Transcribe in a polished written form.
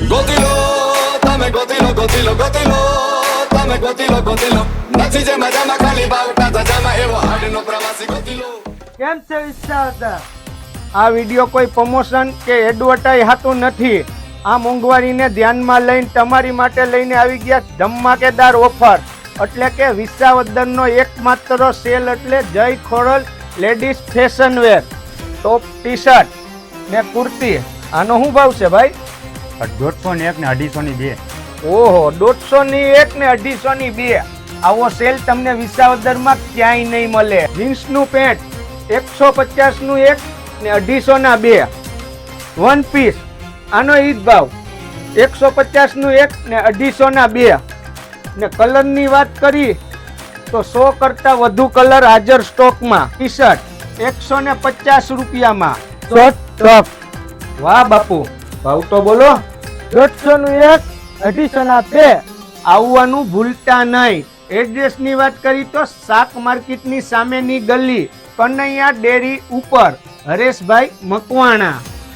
ગોતીલો તમે ગોતીલો ગોતીલો ગોતીલો તમે ગોતીલો ગોતીલો નથી જે મજામાં ખાલી બાવટા ધજામાં એવો હાડનો પ્રવાસી ગોતીલો. કેમ છે વિચારતા? આ વિડિયો કોઈ પ્રમોશન કે એડવર્ટાઇઝ હાતું નથી. આ મોંઘવારીને ધ્યાનમાં લઈને તમારી માટે લઈને આવી ગયા ધમાકેદાર ઓફર. એટલે કે વિસાવદરનો એકમાત્ર સેલ એટલે Jai Khodal ladies fashion wear, top T shirt ને કુર્તી. આનો શું ભાવ છે ભાઈ? 150 ને 250 ઓહો, 150 ની 1 ને 250 ની 2. આવો સેલ તમને વિસાવદરમાં ક્યાંય નહીં મળે. જીન્સનું પેન્ટ 150 નું 1 ને 250 ના 2. વન પીસ આનો ઈ જ ભાવ 150 નું 1 ને 250 ના 2. ને કલરની વાત કરી તો 100 કરતા વધુ કલર હાજર સ્ટોકમાં. ટી શર્ટ 150 રૂપિયામાં. Short top. વાહ બાપુ, ભાવ તો બોલો. 150 નું 1 250 ના 2. આવવાનું ભૂલતા નહીં. એડ્રેસની વાત કરી તો શાક માર્કેટની સામેની ગલી, કનૈયા ડેરી ઉપર, હરેશભાઈ મકવાણા.